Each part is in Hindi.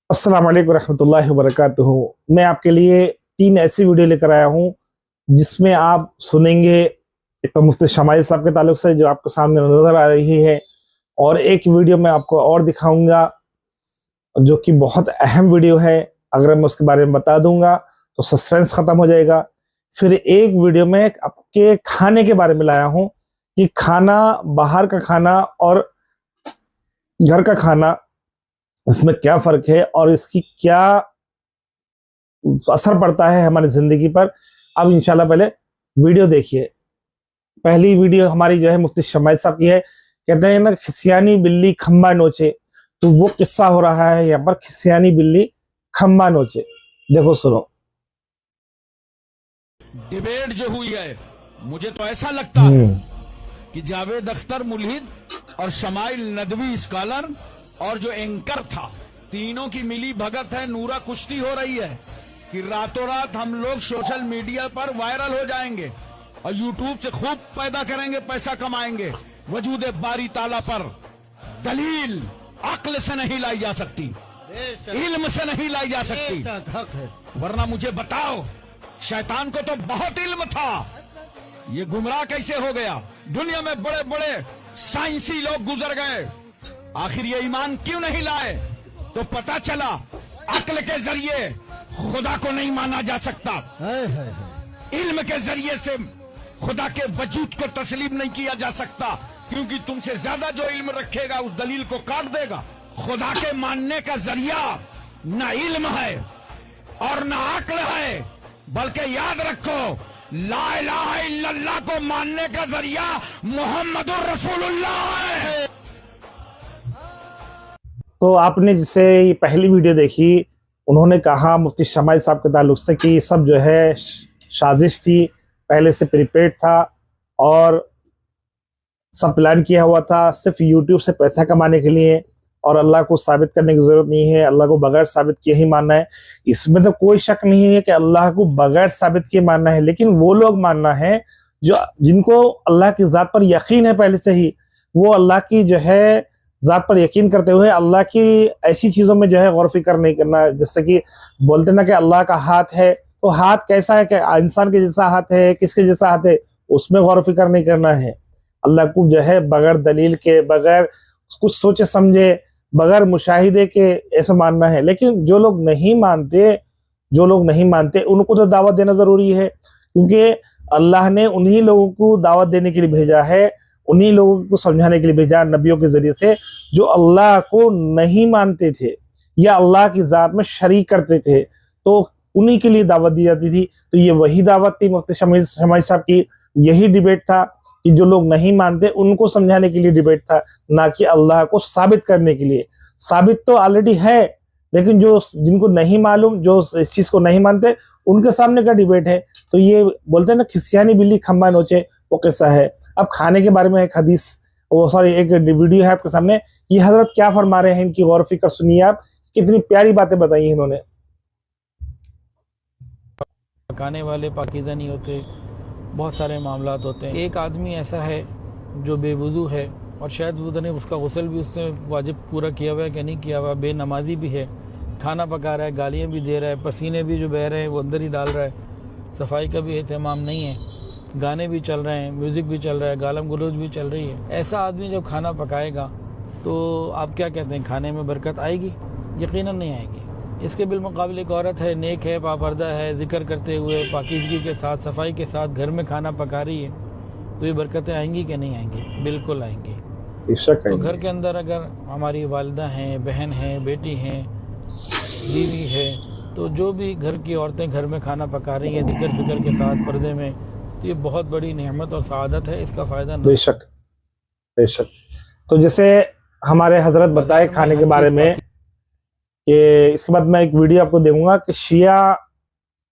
अस्सलाम वालेकुम रहमतुल्लाहि व बरकातुहू। मैं आपके लिए 3 ऐसी वीडियो लेकर आया हूँ जिसमें आप सुनेंगे एक तो मुफ्ती शमाइल साहब के ताल्लुक से जो आपके सामने नजर आ रही है, और एक वीडियो मैं आपको और दिखाऊंगा जो कि बहुत अहम वीडियो है। अगर मैं उसके बारे में बता दूंगा तो सस्पेंस खत्म हो जाएगा। फिर एक वीडियो में आपके खाने के बारे में लाया हूँ कि खाना, बाहर का खाना और घर का खाना, इसमें क्या फर्क है और इसकी क्या असर पड़ता है हमारी जिंदगी पर। अब इंशाल्लाह पहले वीडियो देखिए। पहली वीडियो हमारी जो है मुफ्ती शमाइल साहब की है। कहते हैं ना, खिसियानी बिल्ली खम्बा नोचे, तो वो किस्सा हो रहा है यहाँ पर, खिसियानी बिल्ली खम्बा नोचे। देखो सुनो। डिबेट जो हुई है, मुझे तो ऐसा लगता है कि जावेद अख्तर मुल्हिद और शमाइल नदवी स्कॉलर और जो एंकर था, तीनों की मिली भगत है। नूरा कुश्ती हो रही है कि रातों रात हम लोग सोशल मीडिया पर वायरल हो जाएंगे और यूट्यूब से खूब पैदा करेंगे, पैसा कमाएंगे। वजूद बारी ताला पर दलील अक्ल से नहीं लाई जा सकती, इल्म से नहीं लाई जा सकती। वरना मुझे बताओ, शैतान को तो बहुत इल्म था, ये गुमराह कैसे हो गया? दुनिया में बड़े बड़े साइंसी लोग गुजर गए, आखिर ये ईमान क्यों नहीं लाए? तो पता चला अक्ल के जरिए खुदा को नहीं माना जा सकता, इल्म के जरिए से खुदा के वजूद को तस्लीम नहीं किया जा सकता, क्योंकि तुमसे ज्यादा जो इल्म रखेगा उस दलील को काट देगा। खुदा के मानने का जरिया न इल्म है और न अक्ल है, बल्कि याद रखो, ला इलाहा इल्लल्लाह को मानने का जरिया मोहम्मदुर रसूलुल्लाह है। तो आपने जिसे ये पहली वीडियो देखी, उन्होंने कहा मुफ्ती शमाइल साहब के ताल्लुक से कि सब जो है साजिश थी, पहले से प्रीपेड था और सब प्लान किया हुआ था सिर्फ यूट्यूब से पैसा कमाने के लिए, और अल्लाह को साबित करने की जरूरत नहीं है, अल्लाह को बगैर साबित किए ही मानना है। इसमें तो कोई शक नहीं है कि अल्लाह को बगैर साबित किए मानना है, लेकिन वो लोग मानना है जो जिनको अल्लाह की ज़ात पर यकीन है पहले से ही। वो अल्लाह की जो है ज़ात पर यकीन करते हुए अल्लाह की ऐसी चीज़ों में जो है गौर फिक्र नहीं करना। जैसे कि बोलते ना कि अल्लाह का हाथ है, तो हाथ कैसा है, कि इंसान के जैसा हाथ है, किसके जैसा हाथ है, उसमें गौर फिक्र नहीं करना है। अल्लाह को जो है बगैर दलील के, बगैर कुछ सोचे समझे, बगैर मुशाहिदे के ऐसा मानना है। लेकिन जो लोग नहीं मानते उनको तो दावत देना जरूरी है, क्योंकि अल्लाह ने उन्हीं लोगों को दावत देने के लिए भेजा है, उन्हीं लोगों को समझाने के लिए भेजा नबियों के जरिए से, जो अल्लाह को नहीं मानते थे या अल्लाह की जात में शरीक करते थे, तो उन्हीं के लिए दावत दी जाती थी। तो ये वही दावत थी मुफ्ती शमाइल साहब की, यही डिबेट था कि जो लोग नहीं मानते उनको समझाने के लिए डिबेट था, ना कि अल्लाह को साबित करने के लिए। साबित तो ऑलरेडी है, लेकिन जो जिनको नहीं मालूम, जो इस चीज को नहीं मानते, उनके सामने का डिबेट है। तो ये बोलते हैं ना, खिसियानी बिल्ली खम्बा नोचे, वो कैसा है। अब खाने के बारे में एक हदीस, वो सॉरी एक वीडियो है आपके सामने, ये हजरत क्या फरमा रहे हैं, इनकी गौर फिक्र सुनिए आप, कितनी प्यारी बातें बताई हैं इन्होंने। पकाने वाले पाकीज़ा नहीं होते, बहुत सारे मामलात होते हैं। एक आदमी ऐसा है जो बेवुज़ू है और शायद वो ने उसका गुस्ल भी उसने वाजिब पूरा किया हुआ है कि नहीं किया हुआ, बेनमाजी भी है, खाना पका रहा है, गालियाँ भी दे रहा है, पसीने भी जो बह रहे हैं वो अंदर ही डाल रहा है, सफाई का भी एहतमाम नहीं है, गाने भी चल रहे हैं, म्यूज़िक भी चल रहा है, गालम गलोच भी चल रही है। ऐसा आदमी जब खाना पकाएगा तो आप क्या कहते हैं, खाने में बरकत आएगी? यकीनन नहीं आएगी। इसके बिलमुकाबिल एक औरत है, नेक है, पापर्दा है, जिक्र करते हुए पाकीज़गी के साथ, सफाई के साथ घर में खाना पका रही है, तो ये बरकतें आएंगी कि नहीं आएंगी? बिल्कुल आएंगी। तो घर के अंदर अगर हमारी वालिदा हैं, बहन हैं, बेटी हैं, बीवी है, तो जो भी घर की औरतें घर में खाना पका रही हैं जिक्र फिक्र के साथ, पर्दे में, तो ये बहुत बड़ी नेमत और सआदत है। इसका फ़ायदा बेशक बेशक। तो जैसे हमारे हजरत बताए खाने के बारे में, कि इसके बाद मैं एक वीडियो आपको दूंगा कि शिया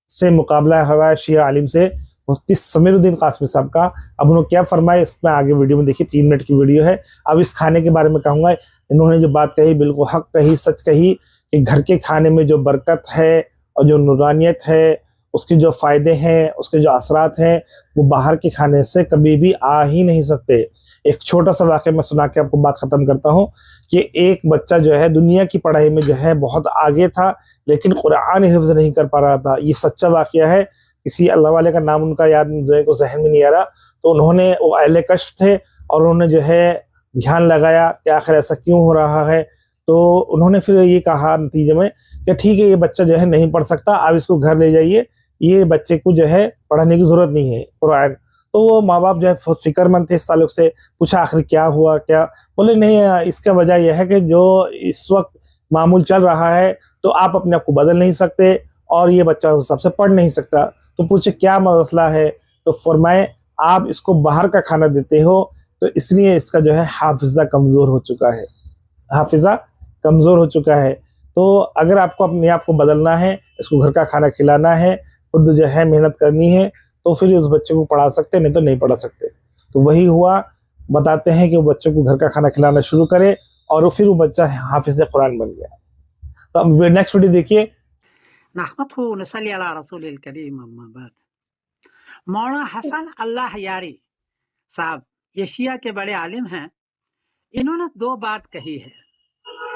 से मुकाबला हो रहा है, शिया आलिम से, मुफ्ती समीरुद्दीन कासमी साहब का। अब उन्होंने क्या फरमाया इसमें आगे वीडियो में देखिए, 3 मिनट की वीडियो है। अब इस खाने के बारे में कहूँगा, इन्होंने जो बात कही बिल्कुल हक कही, सच कही, कि घर के खाने में जो बरकत है और जो नूरानियत है उसके जो फ़ायदे हैं, उसके जो असरात हैं, वो बाहर के खाने से कभी भी आ ही नहीं सकते। एक छोटा सा वाक़या मैं सुना के आपको बात ख़त्म करता हूँ कि एक बच्चा जो है दुनिया की पढ़ाई में जो है बहुत आगे था, लेकिन कुरान हिफ्ज़ नहीं कर पा रहा था। ये सच्चा वाक़या है। किसी अल्लाह वाले का नाम उनका याद मुझे को ज़हन में नहीं आ रहा। तो उन्होंने, वो अहले कश्फ थे और उन्होंने जो है ध्यान लगाया कि आखिर ऐसा क्यों हो रहा है। तो उन्होंने फिर ये कहा नतीजे में कि ठीक है, ये बच्चा जो है नहीं पढ़ सकता, आप इसको घर ले जाइए, ये बच्चे को जो है पढ़ाने की ज़रूरत नहीं है कुरान। तो वो माँ बाप जो है बहुत फ़िक्रमंद थे इस ताल्लुक से। पूछा आखिर क्या हुआ क्या? बोले नहीं, इसका वजह यह है कि जो इस वक्त मामूल चल रहा है तो आप अपने आप को बदल नहीं सकते और ये बच्चा उस हिसाब से पढ़ नहीं सकता। तो पूछे क्या मसला है? तो फरमाए आप इसको बाहर का खाना देते हो तो इसलिए इसका जो है हाफिज़ा कमज़ोर हो चुका है, हाफिज़ा कमज़ोर हो चुका है। तो अगर आपको अपने आप को बदलना है, इसको घर का खाना खिलाना है, खुद जो है मेहनत करनी है, तो फिर उस बच्चे को पढ़ा सकते, नहीं तो नहीं पढ़ा सकते। तो वही हुआ। बताते हैं कि वो बच्चे को घर का खाना खिलाना शुरू करे और फिर वो बच्चा हाफिज़ कुरान बन गया। तो अब नेक्स्ट वीडियो देखिए। नहमदहु व नसल्ली अला रसूलिल करीम अम्मा बाद। मौलाना हसन अल्लाह यारी साहब ये शिया के बड़े आलिम हैं। इन्होंने दो बात कही है।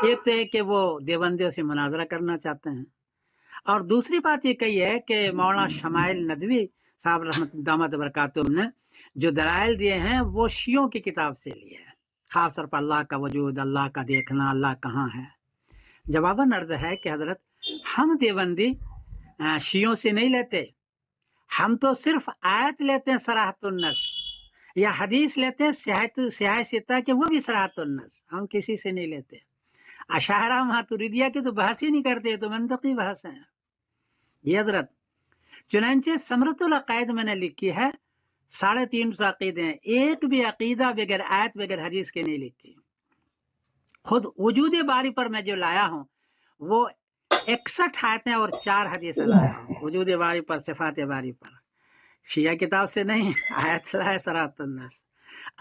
एक तो है कि वो देवबंदियों से मुनाजरा करना चाहते हैं, और दूसरी बात ये कही है कि मौलाना शमाइल नदवी साहब रहमत दामद बरकातुहू ने जो दलाइल दिए हैं वो शियों की किताब से लिए हैं, खास तौर पर अल्लाह का वजूद, अल्लाह का देखना, अल्लाह कहाँ है। जवाबन अर्ज है कि हजरत हम देवबंदी शियों से नहीं लेते, हम तो सिर्फ आयत लेते हैं सराहतुन्नस, या हदीस लेते हैं स्याह सिता के, वो भी सराहतुन्नस, हम किसी से नहीं लेते। अशारा मातुरिदिया की तो बहस ही नहीं करते, तो मंतकी बहस है ये हजरत। चुनांचे समरतुल अकायद मैंने लिखी है, 350 अकीदे हैं, एक भी अकीदा बगैर आयत बगैर हदीस के नहीं लिखी। खुद वजूद बारी पर मैं जो लाया हूँ वो 61 आयतें और 4 हदीसें लाया हूँ वजूद बारी पर, सिफात बारी पर। शिया किताब से नहीं, आयत लाया सराहतुन्नस।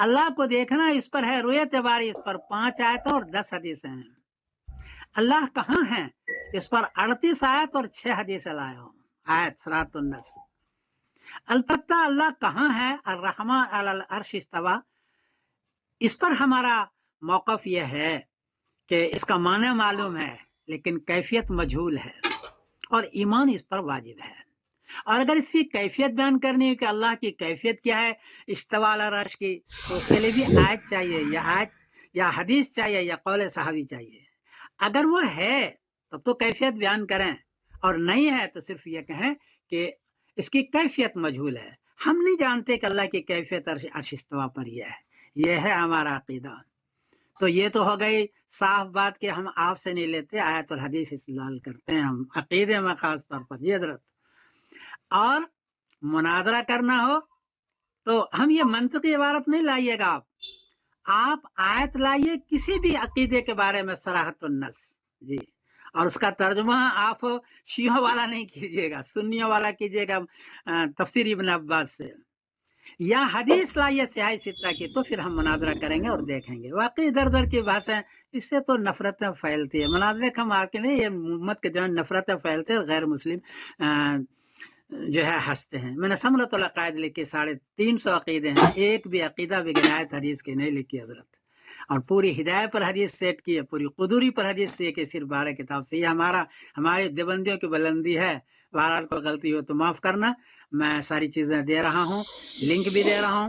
अल्लाह को देखना इस पर है, रुयत बारी इस पर 5 आयतें और 10 हदीसें हैं। अल्लाह कहाँ है इस पर 38 आयत और 6 हदीसें लाया हूँ, आयत सराहतुन्नस। अलबत्ता अल्लाह कहाँ है, अर्रहमान अलल अर्श इस्तवा, इस पर हमारा मौक़िफ़ यह है कि इसका माने मालूम है लेकिन कैफियत मजहूल है, और ईमान इस पर वाजिब है। और अगर इसकी कैफियत बयान करनी है कि अल्लाह की कैफियत क्या है इस्तवा अला अर्श की, तो उसके लिए भी आयत चाहिए, या आयत या हदीस चाहिए या कौल सहाबी चाहिए। अगर वो है तब तो कैफियत बयान करें, और नहीं है तो सिर्फ ये कहें कि इसकी कैफियत मजहूल है। हम नहीं जानते कि अल्लाह की कैफियत अर्श इस्तवा पर यह है हमारा अकीदा। तो ये तो हो गई साफ बात कि हम आपसे नहीं लेते, आयत और हदीस इस्तेमाल करते हैं हम अकीदे में खास तौर पर ये हजरत। और मुनाजरा करना हो तो हम ये मंतकी इबारत नहीं लाइएगा, आप आयत लाइए किसी भी अकीदे के बारे में सराहतुन्नस जी, और उसका तर्जुमा आप शियों वाला नहीं कीजिएगा, सुन्नियों वाला कीजिएगा तफसीर इब्न अब्बास से, या हदीस लाइए स्याह सित्ता की, तो फिर हम मुनाजरा करेंगे और देखेंगे। वाकई इधर उधर की भाषाएं, इससे तो नफरतें फैलती है। मुनाजरे का मार्के नहीं, ये उम्मत के जो नफरतें फैलते हैं, गैर मुस्लिम जो है हंसते हैं। मैंने समरतुल अकायद लिखी, 350 अकीदे हैं, एक भी अकीदा बगैर आयत हदीस की नहीं लिखी हजरत। और पूरी हिदायत पर हदीस सेट की है, पूरी कुदूरी पर हदीस से कि सिर्फ 12 किताब से। ये हमारे देवबंदियों की बुलंदी है। बहरहाल कोई गलती हो तो माफ करना। मैं सारी चीजें दे रहा हूँ, लिंक भी दे रहा हूँ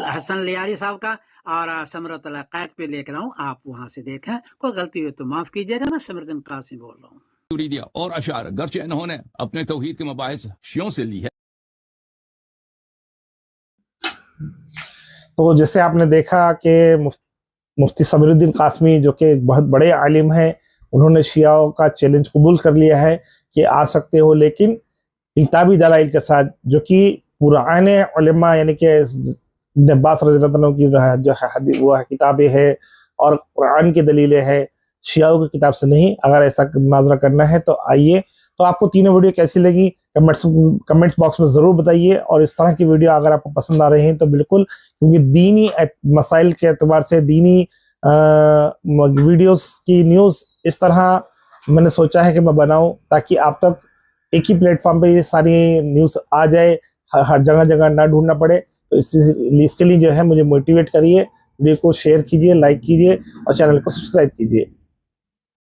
हसन लियारी साहब का, और समरतुल अकायद पे लेकर रहा हूँ, आप वहां से देखें। कोई गलती हो तो माफ कीजिएगा। मैं समरदन कासिम बोल रहा हूँ। तुरीदिया और अशार गर्चे इन्होंने अपने तौहीद के मबाहिस शियों से ली है। तो जैसे आपने देखा कि मुफ्ती समीरुद्दीन कासमी जो कि एक बहुत बड़े आलिम हैं, उन्होंने शियाओं का चैलेंज कबूल कर लिया है कि आ सकते हो, लेकिन किताबी दलाइल के साथ, जो कि पुराने उलमा यानी कि इब्न अब्बास रज़ियल्लाहु अन्हु की जो है वो किताबें हैं और कुरान की दलीलें हैं, शियाओं की किताब से नहीं। अगर ऐसा मुनाज़रा करना है तो आइए। तो आपको तीनों वीडियो कैसी लगी कमेंट्स बॉक्स में ज़रूर बताइए। और इस तरह की वीडियो अगर आपको पसंद आ रही हैं तो बिल्कुल, क्योंकि दीनी मसाइल के एतबार से दीनी वीडियोस की न्यूज़ इस तरह मैंने सोचा है कि मैं बनाऊं ताकि आप तक एक ही प्लेटफॉर्म पे ये सारी न्यूज़ आ जाए, हर जगह जगह ना ढूंढना पड़े। तो इसके लिए जो है मुझे मोटिवेट करिए, वीडियो को शेयर कीजिए, लाइक कीजिए और चैनल को सब्सक्राइब कीजिए।